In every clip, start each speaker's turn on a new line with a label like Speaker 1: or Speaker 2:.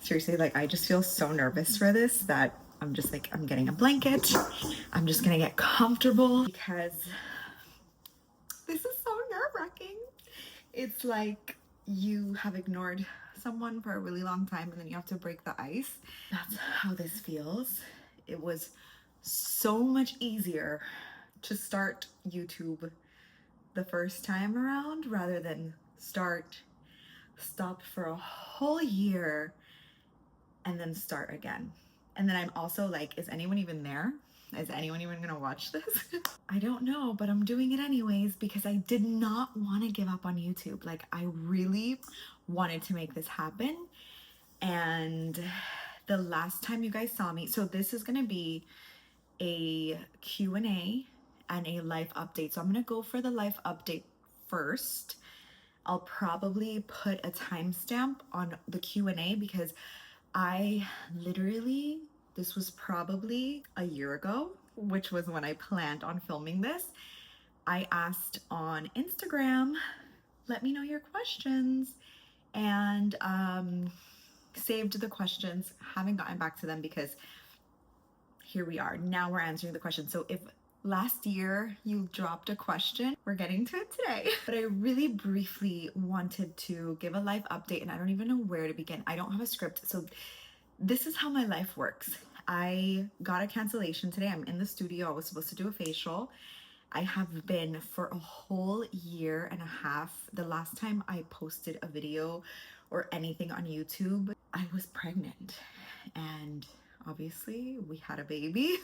Speaker 1: Seriously, like, I just feel so nervous for this that I'm just like, I'm getting a blanket. I'm just gonna get comfortable because this is so nerve-wracking. It's like you have ignored someone for a really long time and then you have to break the ice. That's how this feels. It was so much easier to start YouTube the first time around rather than stop for a whole year and then start again. And then I'm also like, is anyone even there? Is anyone even gonna watch this? I don't know, but I'm doing it anyways because I did not want to give up on YouTube. Like, I really wanted to make this happen. And the last time you guys saw me, so this is gonna be a Q&A and a life update. So I'm gonna go for the life update first. I'll probably put a timestamp on the Q&A because I literally, this was probably a year ago, which was when I planned on filming this. I asked on Instagram, let me know your questions, and saved the questions. Haven't gotten back to them because here we are. Now we're answering the question. So if last year you dropped a question, we're getting to it today. But I really briefly wanted to give a life update and I don't even know where to begin. I don't have a script. So this is how my life works. I got a cancellation today. I'm in the studio. I was supposed to do a facial. I have been for a whole year and a half. The last time I posted a video or anything on YouTube, I was pregnant. And obviously we had a baby.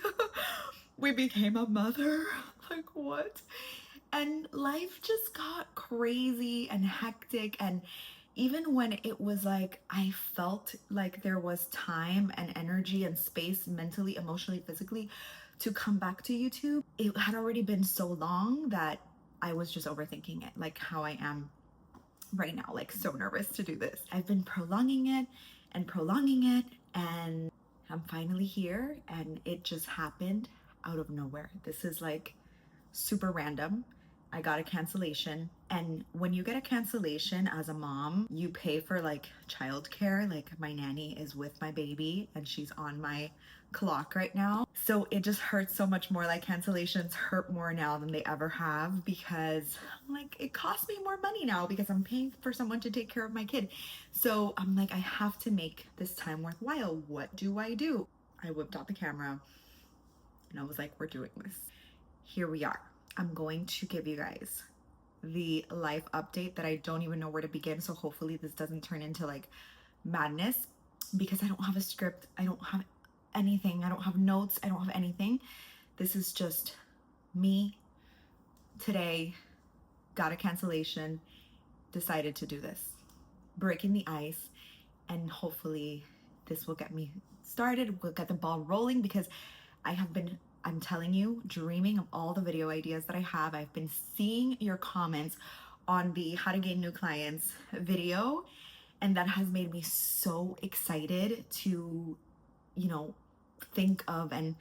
Speaker 1: We became a mother. Like, what? And life just got crazy and hectic. And even when it was like, I felt like there was time and energy and space mentally, emotionally, physically to come back to YouTube, it had already been so long that I was just overthinking it, like how I am right now, like so nervous to do this. I've been prolonging it, and I'm finally here, and it just happened out of nowhere. This is like super random. I got a cancellation, and when you get a cancellation as a mom, you pay for like childcare. Like, my nanny is with my baby and she's on my clock right now. So it just hurts so much more. Like, cancellations hurt more now than they ever have because like it costs me more money now because I'm paying for someone to take care of my kid. So I'm like, I have to make this time worthwhile. What do I do? I whipped out the camera and I was like, we're doing this. Here we are. I'm going to give you guys the life update that I don't even know where to begin. So hopefully this doesn't turn into like madness because I don't have a script. I don't have anything. I don't have notes. I don't have anything. This is just me today, got a cancellation, decided to do this, breaking the ice, and hopefully this will get me started. We'll get the ball rolling because I'm telling you, dreaming of all the video ideas that I have. I've been seeing your comments on the How to Gain New Clients video, and that has made me so excited to, think of, and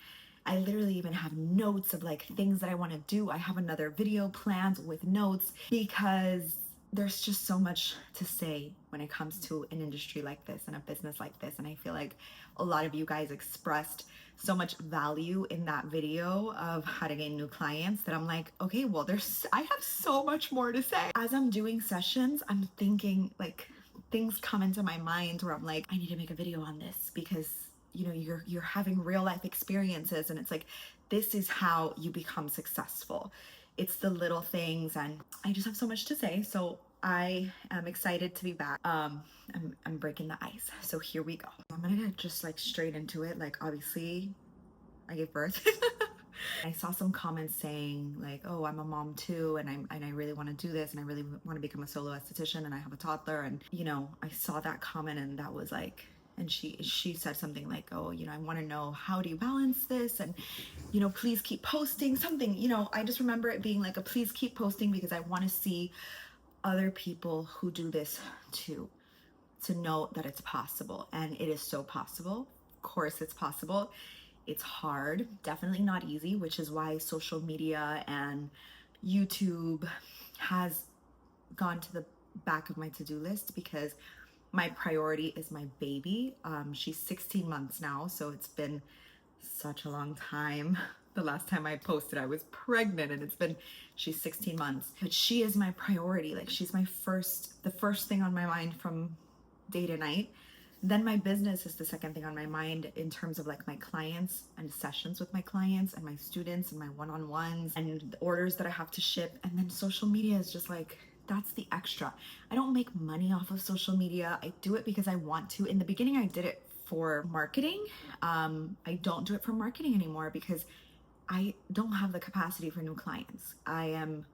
Speaker 1: I literally even have notes of like things that I want to do. I have another video planned with notes because there's just so much to say when it comes to an industry like this and a business like this. And I feel like a lot of you guys expressed so much value in that video of how to gain new clients that I'm like, okay, well, I have so much more to say. As I'm doing sessions, I'm thinking like things come into my mind where I'm like, I need to make a video on this because you're having real life experiences, and it's like, this is how you become successful. It's the little things, and I just have so much to say. So I am excited to be back. I'm breaking the ice. So here we go. I'm gonna get just like straight into it. Like, obviously I gave birth. I saw some comments saying like, oh, I'm a mom too, and I really want to do this, and I really want to become a solo esthetician, and I have a toddler. And I saw that comment, and that was like, and she said something like, oh, I want to know, how do you balance this, and please keep posting something. I just remember it being like a please keep posting because I want to see other people who do this too, to know that it's possible. And it is so possible. Of course it's possible. It's hard, definitely not easy, which is why social media and YouTube has gone to the back of my to-do list, because my priority is my baby. She's 16 months now, so it's been such a long time. The last time I posted, I was pregnant, and she's 16 months. But she is my priority. Like, she's the first thing on my mind from day to night. Then my business is the second thing on my mind in terms of like my clients and sessions with my clients and my students and my one-on-ones and the orders that I have to ship. And then social media is just like, that's the extra. I don't make money off of social media. I do it because I want to. In the beginning, I did it for marketing. I don't do it for marketing anymore because I don't have the capacity for new clients. I am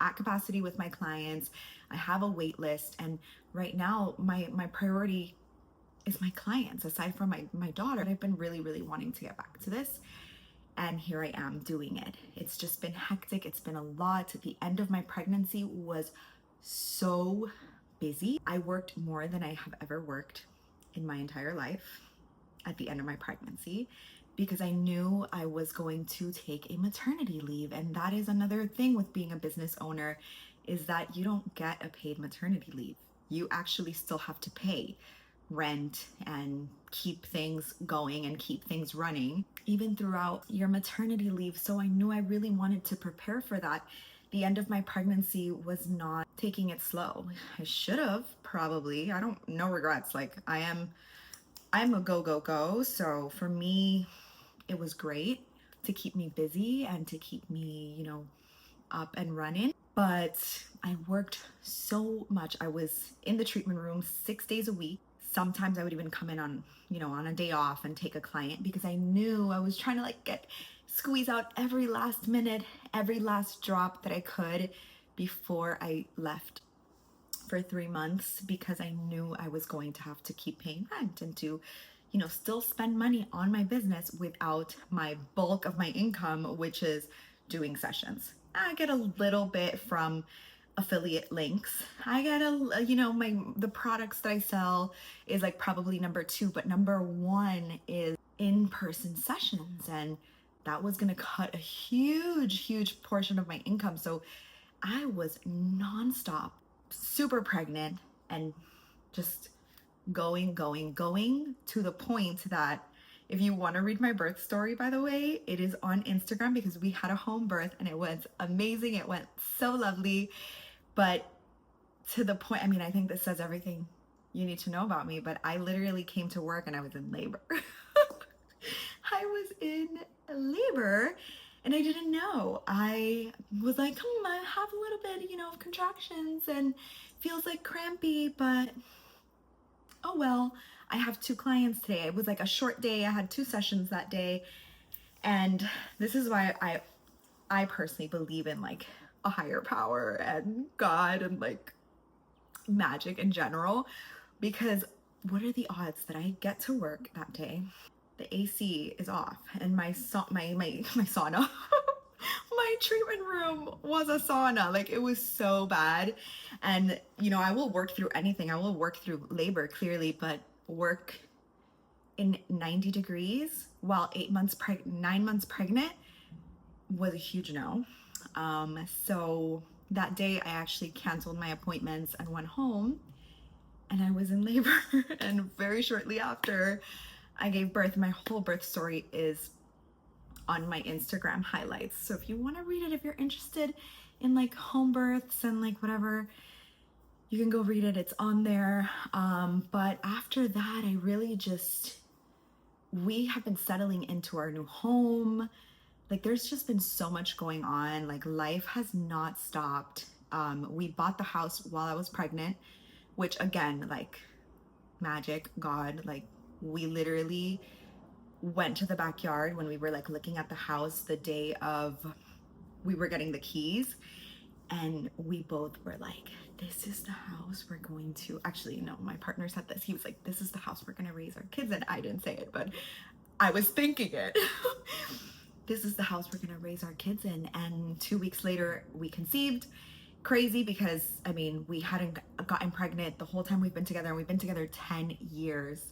Speaker 1: at capacity with my clients. I have a wait list. And right now, my priority is my clients, aside from my daughter. I've been really, really wanting to get back to this. And here I am doing it. It's just been hectic. It's been a lot. The end of my pregnancy was so busy. I worked more than I have ever worked in my entire life at the end of my pregnancy because I knew I was going to take a maternity leave. And that is another thing with being a business owner, is that you don't get a paid maternity leave. You actually still have to pay rent and keep things going and keep things running even throughout your maternity leave. So I knew I really wanted to prepare for that. The end of my pregnancy was not taking it slow. I should have, probably. I don't, no regrets. Like, I'm a go. So for me, it was great to keep me busy and to keep me, up and running. But I worked so much. I was in the treatment room 6 days a week. Sometimes I would even come in on, on a day off and take a client because I knew I was trying to squeeze out every last minute, every last drop that I could before I left for 3 months, because I knew I was going to have to keep paying rent and to, still spend money on my business without my bulk of my income, which is doing sessions. I get a little bit from affiliate links. I get the products that I sell is like probably number 2, but number 1 is in-person sessions. And that was going to cut a huge portion of my income. So I was nonstop, super pregnant, and just going to the point that if you want to read my birth story, by the way, it is on Instagram because we had a home birth and it was amazing. It went so lovely. But to the point, I think this says everything you need to know about me, but I literally came to work and I was in labor. I was in labor and I didn't know. I was like, I have a little bit, of contractions and feels like crampy, but oh well. I have 2 clients today. It was like a short day. I had 2 sessions that day. And this is why I personally believe in like a higher power and God and like magic in general, because what are the odds that I get to work that day? The AC is off and my sauna, my treatment room was a sauna. Like, it was so bad. And, I will work through anything. I will work through labor, clearly, but work in 90 degrees while 9 months pregnant was a huge no. So that day I actually canceled my appointments and went home, and I was in labor. And very shortly after I gave birth, my whole birth story is on my Instagram highlights. So if you want to read it, if you're interested in like home births and like whatever, you can go read it. It's on there. But after that, I really we have been settling into our new home. Like, there's just been so much going on. Like, life has not stopped. We bought the house while I was pregnant, which again, like magic, God, like we literally went to the backyard when we were like looking at the house the day of we were getting the keys, and we both were like, this is the house we're going to, actually, no, my partner said this. He was like, this is the house we're going to raise our kids in. I didn't say it, but I was thinking it. This is the house we're going to raise our kids in. And 2 weeks later, we conceived. Crazy, because we hadn't gotten pregnant the whole time we've been together, and we've been together 10 years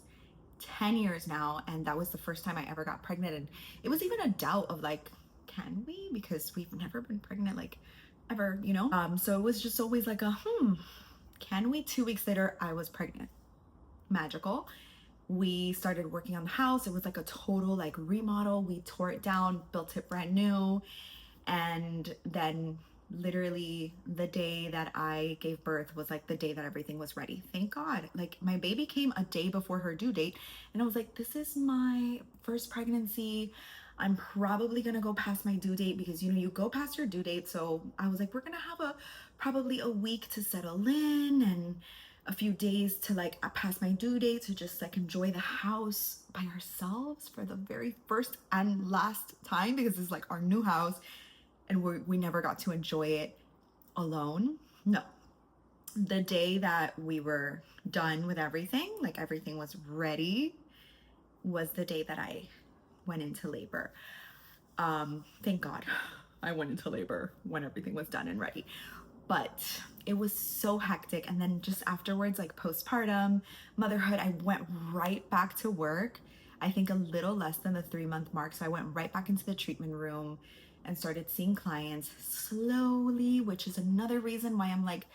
Speaker 1: now. And that was the first time I ever got pregnant. And it was even a doubt of like, can we? Because we've never been pregnant like ever. So it was just always like can we? 2 weeks later, I was pregnant. magical. We started working on the house. It was like a total like remodel. We tore it down, built it brand new. And then literally the day that I gave birth was like the day that everything was ready. Thank God. Like my baby came a day before her due date, and I was like, this is my first pregnancy. I'm probably gonna go past my due date because you go past your due date. So I was like, we're gonna have probably a week to settle in and a few days to like past my due date to just like enjoy the house by ourselves for the very first and last time, because it's like our new house and we never got to enjoy it alone. No. The day that we were done with everything, like everything was ready, was the day that I went into labor. Thank God I went into labor when everything was done and ready. But it was so hectic. And then just afterwards, like postpartum, motherhood, I went right back to work. I think a little less than the 3-month mark. So I went right back into the treatment room and started seeing clients slowly, which is another reason why I'm like,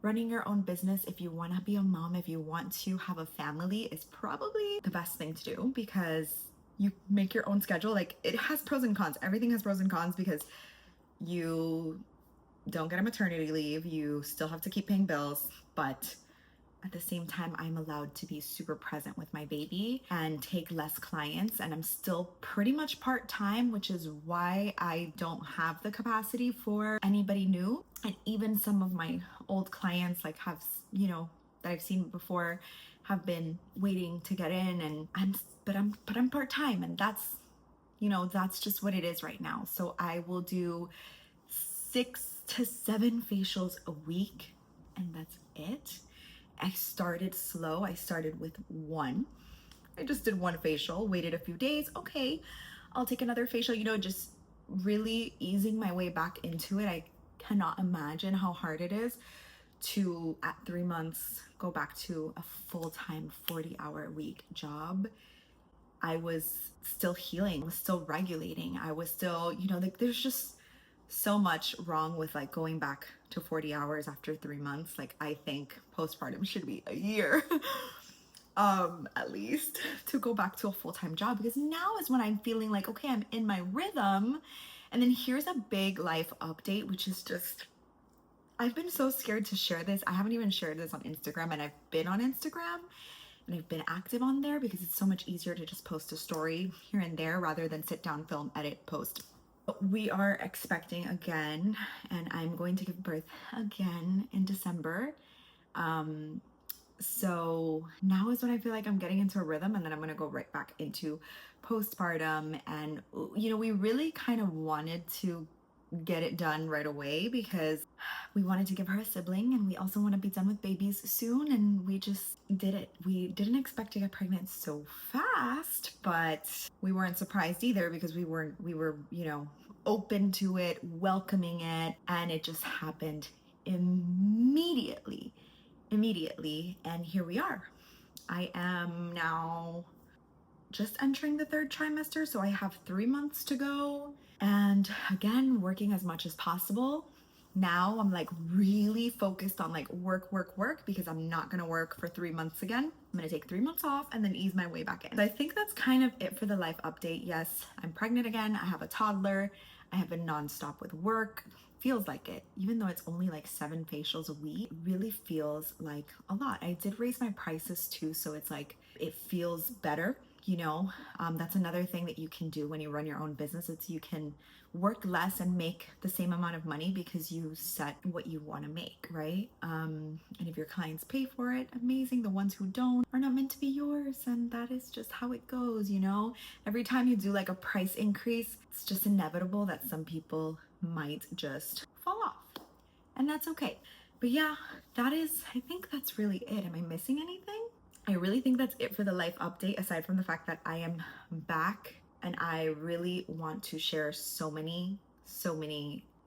Speaker 1: running your own business, if you want to be a mom, if you want to have a family, is probably the best thing to do, because you make your own schedule. Like it has pros and cons. Everything has pros and cons, because you don't get a maternity leave. You still have to keep paying bills, but at the same time, I'm allowed to be super present with my baby and take less clients. And I'm still pretty much part-time, which is why I don't have the capacity for anybody new. And even some of my old clients like have, that I've seen before, have been waiting to get in, and I'm part-time, and that's just what it is right now. So I will do 6 to 7 facials a week, and that's it. I started slow. I started with 1. I just did 1 facial, waited a few days. Okay, I'll take another facial, just really easing my way back into it. I cannot imagine how hard it is to, at 3 months, go back to a full-time 40-hour-a-week job. I was still healing, I was still regulating. I was still, like there's just so much wrong with like going back to 40 hours after 3 months. Like I think postpartum should be a year at least, to go back to a full-time job, because now is when I'm feeling like, okay, I'm in my rhythm. And then here's a big life update, which is just, I've been so scared to share this. I haven't even shared this on Instagram, and I've been on Instagram and I've been active on there because it's so much easier to just post a story here and there rather than sit down, film, edit, post. We are expecting again, and I'm going to give birth again in December. So now is when I feel like I'm getting into a rhythm, and then I'm going to go right back into postpartum. And, we really kind of wanted to get it done right away because we wanted to give her a sibling, and we also want to be done with babies soon, and we just did it. We didn't expect to get pregnant so fast, but we weren't surprised either, because we were open to it, welcoming it, and it just happened immediately. And here we are. I am now just entering the 3rd trimester, so I have 3 months to go. And again, working as much as possible. Now I'm like really focused on like work, because I'm not gonna work for 3 months again. I'm gonna take 3 months off and then ease my way back in. So I think that's kind of it for the life update. Yes, I'm pregnant again. I have a toddler. I have been nonstop with work. Feels like it, even though it's only like 7 facials a week. It really feels like a lot. I did raise my prices too, so it's like it feels better. That's another thing that you can do when you run your own business. It's you can work less and make the same amount of money because you set what you want to make, right? And if your clients pay for it, amazing. The ones who don't are not meant to be yours, and that is just how it goes. Every time you do like a price increase, it's just inevitable that some people might just fall off, and that's okay. But yeah, I think that's really it. Am I missing anything? I really think that's it for the life update, aside from the fact that I am back, and I really want to share so many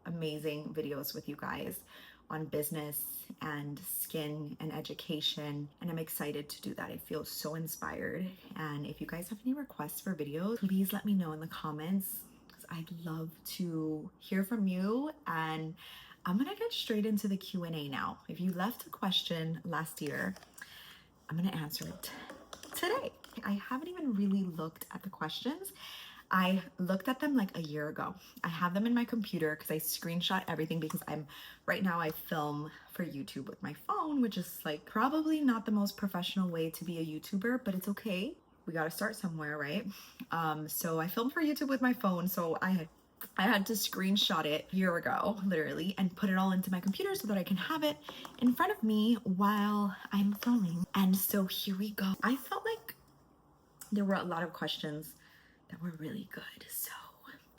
Speaker 1: amazing videos with you guys on business and skin and education, and I'm excited to do that. I feel so inspired, and if you guys have any requests for videos, please let me know in the comments, because I'd love to hear from you. And I'm gonna get straight into the Q&A now. If you left a question last year, I'm gonna answer it today. I haven't even really looked at the questions. I looked at them like a year ago. I have them in my computer because I screenshot everything because right now I film for YouTube with my phone, which is like probably not the most professional way to be a YouTuber, but it's okay. We got to start somewhere, right? So I filmed for YouTube with my phone. So I had to screenshot it a year ago, literally, and put it all into my computer so that I can have it in front of me while I'm filming. And so here we go. I felt like there were a lot of questions that were really good. So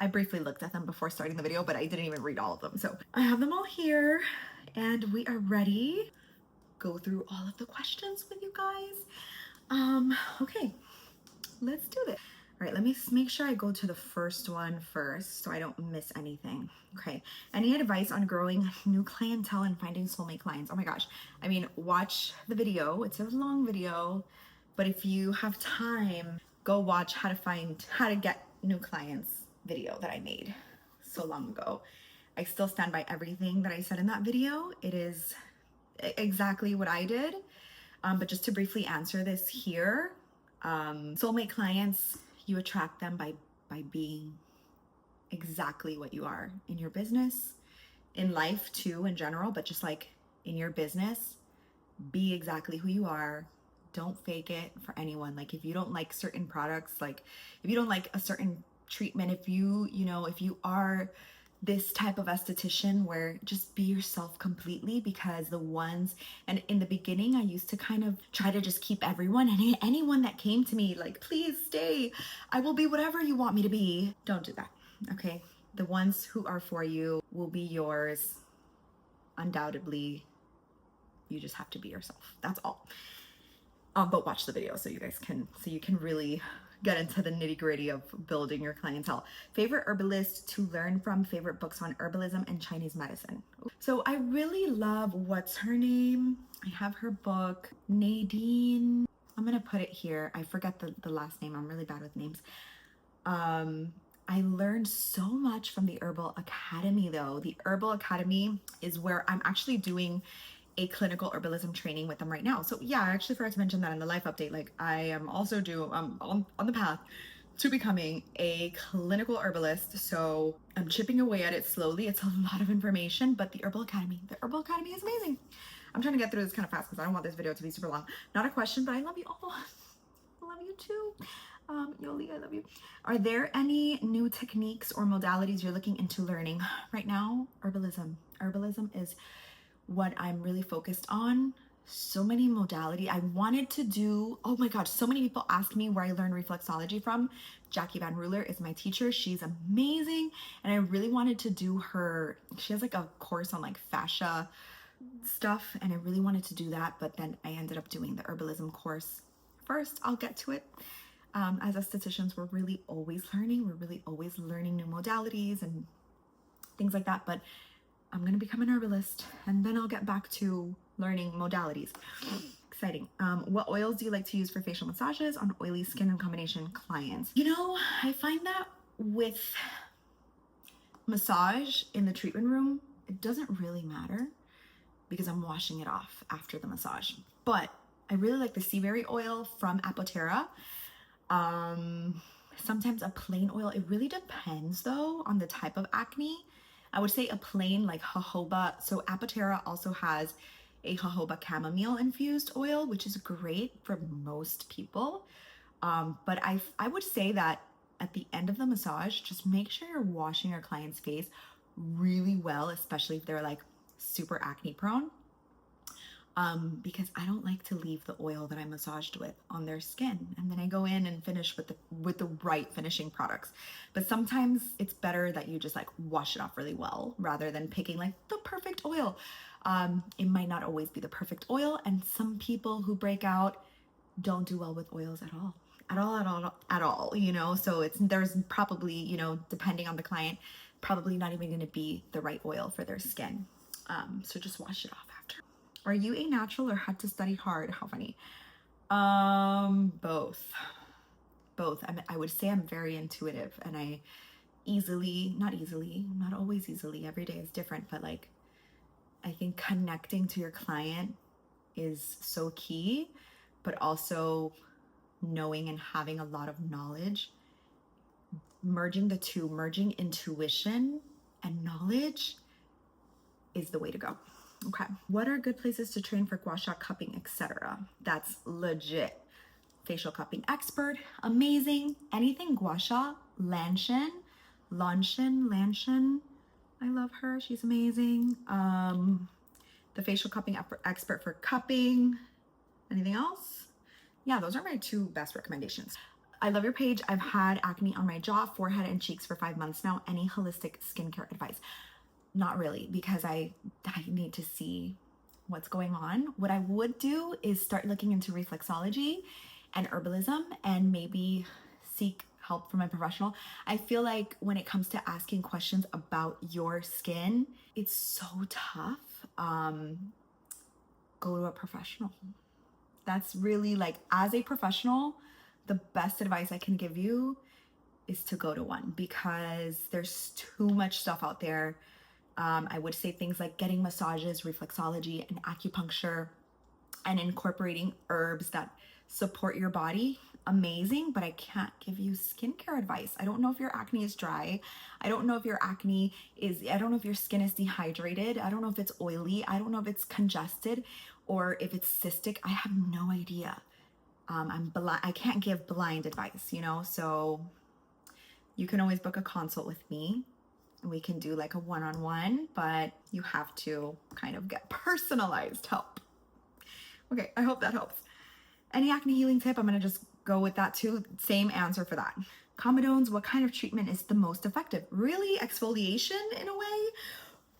Speaker 1: I briefly looked at them before starting the video, but I didn't even read all of them. So I have them all here and we are ready to go through all of the questions with you guys. Okay, let's do this. All right, let me make sure I go to the first one first so I don't miss anything. Okay, any advice on growing new clientele and finding soulmate clients? Oh my gosh, I mean, watch the video. It's a long video, but if you have time, go watch how to get new clients video that I made so long ago. I still stand by everything that I said in that video. It is exactly what I did. But just to briefly answer this here, soulmate clients, you attract them by being exactly what you are in your business, in life too, in general, but just like in your business, be exactly who you are. Don't fake it for anyone. Like if you don't like certain products, like if you don't like a certain treatment, if you are this type of esthetician, where just be yourself completely, because and in the beginning I used to kind of try to just keep everyone and anyone that came to me like, please stay, I will be whatever you want me to be. Don't do that. Okay, the ones who are for you will be yours undoubtedly. You just have to be yourself, that's all. But watch the video so you can really get into the nitty-gritty of building your clientele. Favorite herbalist to learn from, favorite books on herbalism and Chinese medicine. So I really love, what's her name? I have her book, Nadine. I'm gonna put it here. I forget the last name. I'm really bad with names. I learned so much from the Herbal Academy though. The Herbal Academy is where I'm actually doing a clinical herbalism training with them right now. So yeah, I actually forgot to mention that in the life update. Like I am also on the path to becoming a clinical herbalist. So I'm chipping away at it slowly. It's a lot of information, but the Herbal Academy is amazing. I'm trying to get through this kind of fast because I don't want this video to be super long. Not a question, but I love you all. I love you too. Yoli, I love you. Are there any new techniques or modalities you're looking into learning right now? Herbalism. Herbalism is what I'm really focused on. So many modality. I wanted to do, oh my gosh, so many people ask me where I learned reflexology from. Jackie Van Ruler is my teacher. She's amazing. And I really wanted to do she has like a course on like fascia stuff. And I really wanted to do that. But then I ended up doing the herbalism course first. I'll get to it. As estheticians, we're really always learning. We're really always learning new modalities and things like that. But I'm gonna become an herbalist and then I'll get back to learning modalities. Exciting. What oils do you like to use for facial massages on oily skin and combination clients? I find that with massage in the treatment room, it doesn't really matter because I'm washing it off after the massage. But I really like the sea berry oil from Apotera. Sometimes a plain oil. It really depends though on the type of acne. I would say a plain like jojoba. So Apotera also has a jojoba chamomile infused oil, which is great for most people. But I would say that at the end of the massage, just make sure you're washing your client's face really well, especially if they're like super acne prone. Because I don't like to leave the oil that I massaged with on their skin, and then I go in and finish with the right finishing products. But sometimes it's better that you just like wash it off really well rather than picking like the perfect oil. It might not always be the perfect oil, and some people who break out don't do well with oils at all. So there's probably, depending on the client, probably not even going to be the right oil for their skin. So just wash it off after. Are you a natural or had to study hard? How funny. Both. I would say I'm very intuitive, and I not always easily, every day is different, but like, I think connecting to your client is so key. but also knowing and having a lot of knowledge, merging the two, merging intuition and knowledge is the way to go. Okay. What are good places to train for gua sha cupping, etc.? That's legit. Facial cupping expert, amazing. Anything gua sha, Lanshin, I love her. She's amazing. The facial cupping expert for cupping. Anything else? Yeah, those are my two best recommendations. I love your page. I've had acne on my jaw, forehead, and cheeks for 5 months now. Any holistic skincare advice? Not really, because I need to see what's going on. What I would do is start looking into reflexology and herbalism and maybe seek help from a professional. I feel like when it comes to asking questions about your skin, it's so tough. Go to a professional. That's really, like, as a professional, the best advice I can give you is to go to one, because there's too much stuff out there. I would say things like getting massages, reflexology, and acupuncture, and incorporating herbs that support your body. Amazing, but I can't give you skincare advice. I don't know if your acne is dry. I don't know if your I don't know if your skin is dehydrated. I don't know if it's oily. I don't know if it's congested or if it's cystic. I have no idea. I can't give blind advice, so you can always book a consult with me. We can do like a one-on-one, but you have to kind of get personalized help. Okay, I hope that helps. Any acne healing tip? I'm gonna just go with that too. Same answer for that. Comedones, what kind of treatment is the most effective? Really, exfoliation in a way,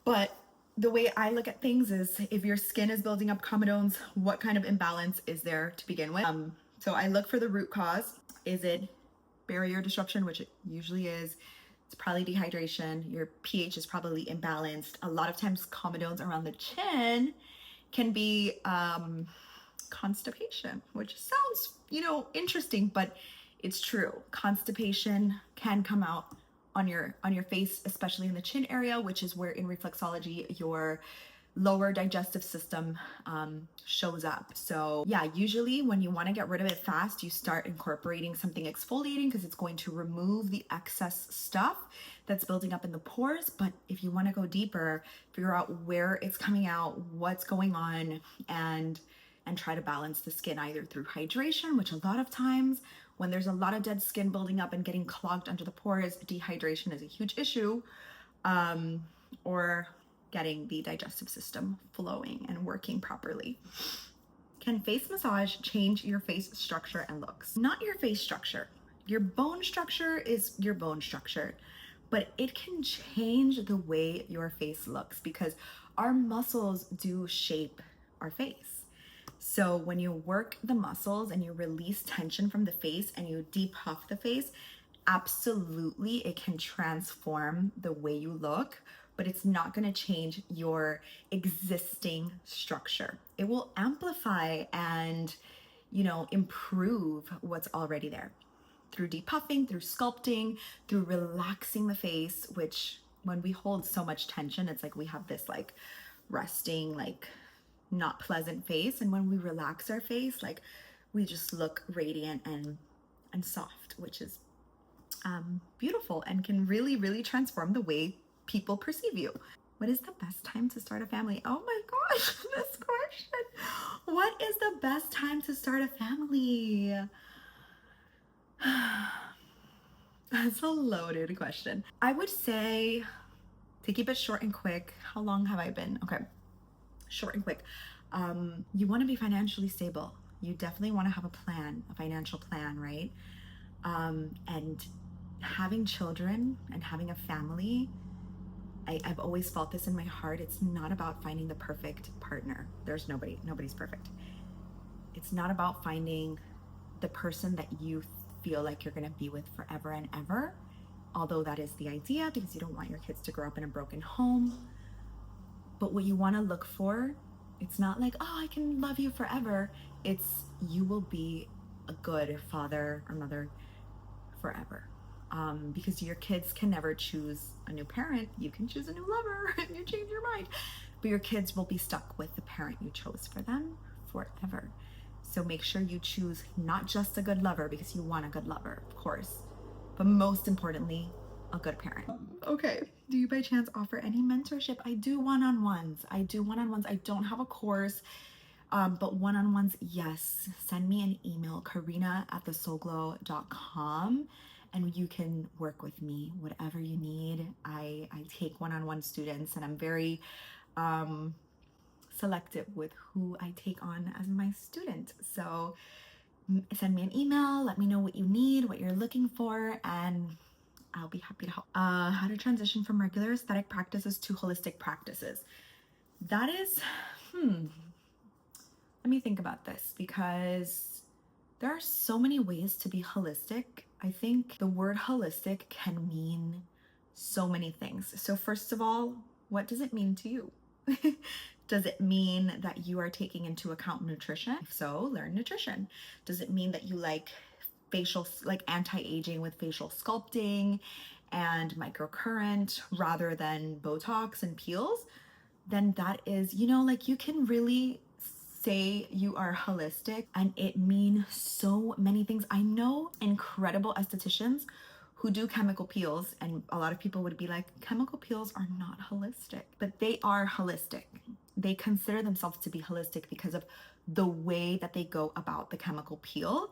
Speaker 1: but the way I look at things is if your skin is building up comedones, what kind of imbalance is there to begin with? So I look for the root cause. Is it barrier disruption, which it usually is? It's probably dehydration. Your pH is probably imbalanced. A lot of times comedones around the chin can be constipation, which sounds, interesting, but it's true. Constipation can come out on your face, especially in the chin area, which is where in reflexology your lower digestive system shows up. So yeah, usually when you want to get rid of it fast, you start incorporating something exfoliating because it's going to remove the excess stuff that's building up in the pores. But if you want to go deeper, figure out where it's coming out, what's going on, and try to balance the skin either through hydration, which a lot of times when there's a lot of dead skin building up and getting clogged under the pores, dehydration is a huge issue, or getting the digestive system flowing and working properly. Can face massage change your face structure and looks? Not your face structure. Your bone structure is your bone structure, but it can change the way your face looks because our muscles do shape our face. So when you work the muscles and you release tension from the face and you depuff the face, absolutely it can transform the way you look, but it's not going to change your existing structure. It will amplify and, improve what's already there through depuffing, through sculpting, through relaxing the face, which when we hold so much tension, it's like we have this like resting, like not pleasant face. And when we relax our face, like we just look radiant and soft, which is beautiful and can really, really transform the way people perceive you. What is the best time to start a family? Oh my gosh, this question. What is the best time to start a family? That's a loaded question. I would say, to keep it short and quick, how long have I been? Okay, short and quick. You want to be financially stable. You definitely want to have a plan, a financial plan, right? And having children and having a family, I've always felt this in my heart. It's not about finding the perfect partner. There's nobody's perfect. It's not about finding the person that you feel like you're going to be with forever and ever, although that is the idea because you don't want your kids to grow up in a broken home. But what you want to look for, it's not like, oh, I can love you forever. It's you will be a good father or mother forever. Because your kids can never choose a new parent. You can choose a new lover and you change your mind. But your kids will be stuck with the parent you chose for them forever. So make sure you choose not just a good lover, because you want a good lover, of course, but most importantly, a good parent. Okay, do you by chance offer any mentorship? I do one-on-ones. I don't have a course, but one-on-ones, yes. Send me an email, karina@thesoulglow.com, and you can work with me, whatever you need. I take one-on-one students, and I'm very selective with who I take on as my student. So send me an email, let me know what you need, what you're looking for, and I'll be happy to help. How to transition from regular aesthetic practices to holistic practices. That is, let me think about this, because there are so many ways to be holistic. I think the word holistic can mean so many things. So first of all, what does it mean to you? Does it mean that you are taking into account nutrition? If so, learn nutrition. Does it mean that you like facial, like anti-aging with facial sculpting and microcurrent rather than Botox and peels? Then that is, like, you can really say you are holistic and it mean so many things. I know incredible estheticians who do chemical peels, and a lot of people would be like, chemical peels are not holistic, but they are holistic. They consider themselves to be holistic because of the way that they go about the chemical peel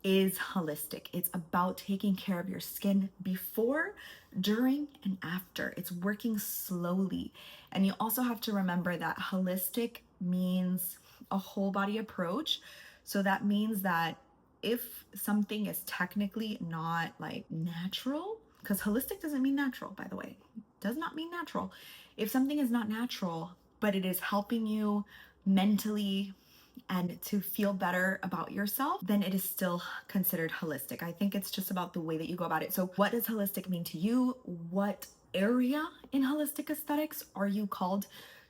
Speaker 1: is holistic. It's about taking care of your skin before, during, and after. It's working slowly. And you also have to remember that holistic means a whole body approach. So that means that if something is technically not like natural, because holistic doesn't mean natural, by the way, it does not mean natural. If something is not natural, but it is helping you mentally and to feel better about yourself, then it is still considered holistic. I think it's just about the way that you go about it. So what does holistic mean to you? What area in holistic aesthetics are you called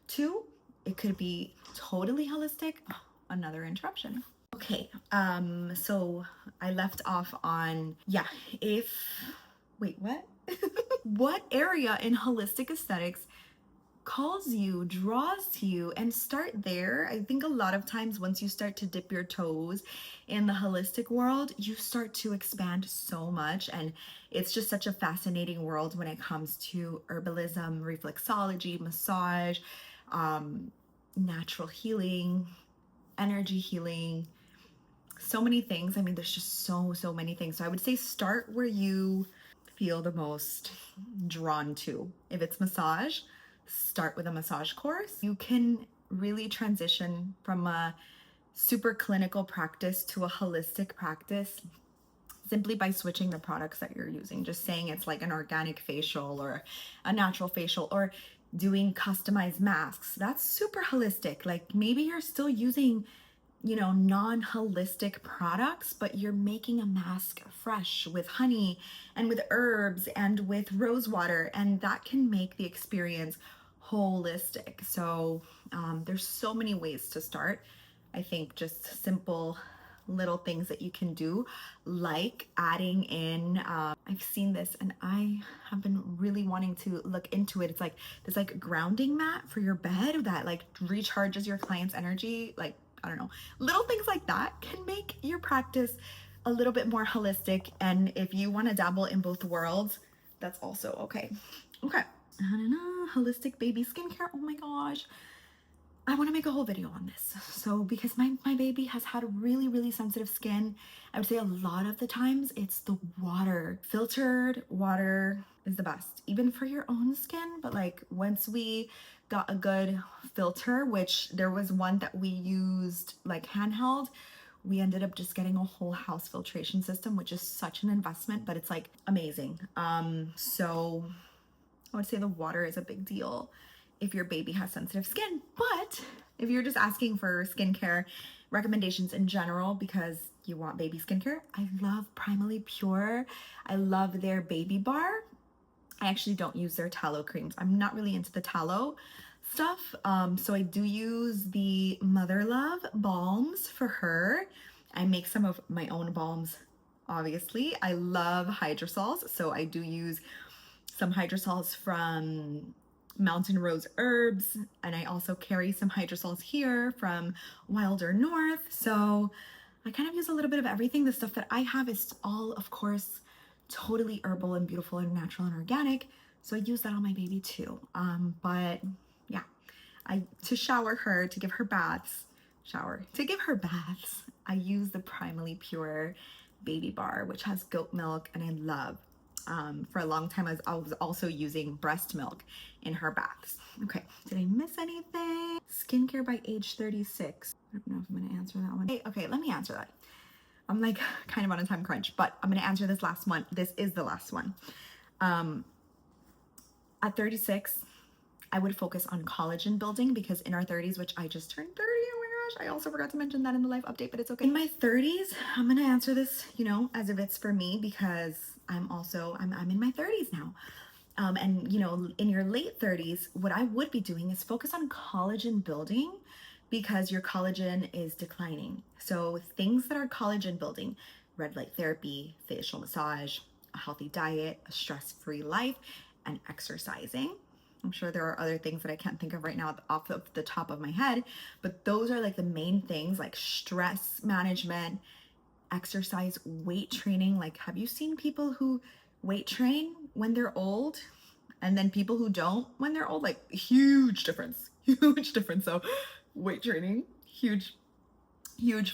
Speaker 1: to? It could be totally holistic. Oh, another interruption. Okay, so I left off on, wait, what? What area in holistic aesthetics calls you, draws to you, and start there. I think a lot of times once you start to dip your toes in the holistic world, you start to expand so much, and it's just such a fascinating world when it comes to herbalism, reflexology, massage, natural healing, energy healing, so many things. I mean, there's just so many things. So I would say start where you feel the most drawn to. If it's massage, start with a massage course. You can really transition from a super clinical practice to a holistic practice simply by switching the products that you're using. Just saying it's like an organic facial or a natural facial, or doing customized masks. That's super holistic. Like maybe you're still using non-holistic products, but you're making a mask fresh with honey and with herbs and with rose water, and that can make the experience holistic. So there's so many ways to start. I think just simple little things that you can do, like adding in, I've seen this and I have been really wanting to look into it. It's like this like grounding mat for your bed that like recharges your client's energy. Like, I don't know, little things like that can make your practice a little bit more holistic. And if you want to dabble in both worlds, that's also okay. Okay. I don't know, holistic baby skincare. Oh my gosh. I want to make a whole video on this. So because my baby has had really sensitive skin, I would say a lot of the times it's the water. Filtered water is the best, even for your own skin. But like once we got a good filter, which there was one that we used like handheld, we ended up just getting a whole house filtration system, which is such an investment, but it's like amazing. So I would say the water is a big deal if your baby has sensitive skin. But if you're just asking for skincare recommendations in general because you want baby skincare, I love Primally Pure. I love their baby bar. I actually don't use their tallow creams. I'm not really into the tallow stuff. So I do use the Mother Love balms for her. I make some of my own balms, obviously. I love hydrosols, so I do use some hydrosols from Mountain Rose herbs, and I also carry some hydrosols here from Wilder North. So I kind of use a little bit of everything. The stuff that I have is all, of course, totally herbal and beautiful and natural and organic. So I use that on my baby too. But yeah, to shower her, to give her baths, I use the Primally Pure baby bar, which has goat milk, and I love. For a long time, I was also using breast milk in her baths. Okay, did I miss anything? Skincare by age 36. I don't know if I'm gonna answer that one. Okay, let me answer that. I'm like kind of on a time crunch, but I'm gonna answer this last one. This is the last one. At 36, I would focus on collagen building, because in our 30s, which I just turned 30, oh my gosh, I also forgot to mention that in the life update, but it's okay. In my 30s, I'm gonna answer this, as if it's for me, because I'm in my 30s now. And in your late 30s, what I would be doing is focus on collagen building, because your collagen is declining. So things that are collagen building: red light therapy, facial massage, a healthy diet, a stress-free life, and exercising. I'm sure there are other things that I can't think of right now off of the top of my head, but those are like the main things, like stress management, exercise, weight training. Like, have you seen people who weight train when they're old, and then people who don't when they're old? Like, huge difference, huge difference. So weight training, huge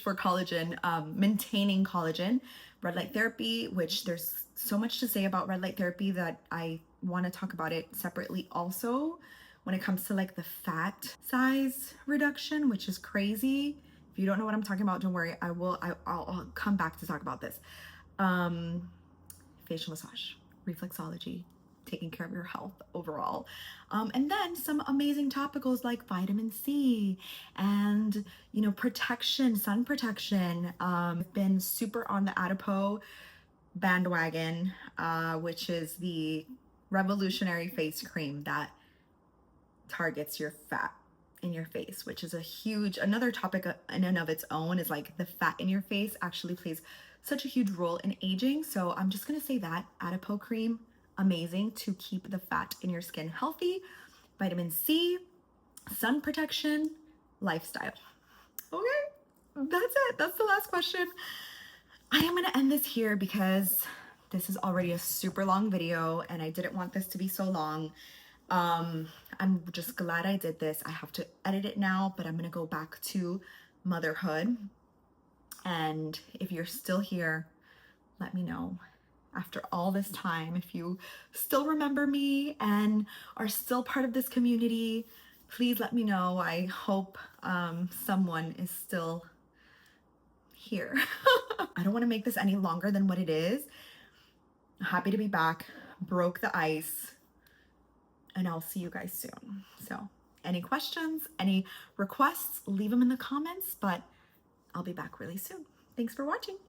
Speaker 1: for collagen, maintaining collagen. Red light therapy, which there's so much to say about red light therapy that I want to talk about it separately also, when it comes to like the fat size reduction, which is crazy. If you don't know what I'm talking about, don't worry, I'll come back to talk about this. Facial massage, reflexology, taking care of your health overall. And then some amazing topicals like vitamin C and, protection, sun protection. I've been super on the Adipo bandwagon, which is the revolutionary face cream that targets your fat in your face, which is another topic in and of its own, is like the fat in your face actually plays such a huge role in aging. So I'm just gonna say that Adipo cream, amazing to keep the fat in your skin healthy. Vitamin C, sun protection, lifestyle. Okay, that's it. That's the last question. I am gonna end this here because this is already a super long video and I didn't want this to be so long. I'm just glad I did this. I have to edit it now, but I'm gonna go back to motherhood. And if you're still here, let me know. After all this time, if you still remember me and are still part of this community, please let me know. I hope someone is still here. I don't want to make this any longer than what it is. I'm happy to be back. Broke the ice. And I'll see you guys soon. So any questions, any requests, leave them in the comments, but I'll be back really soon. Thanks for watching.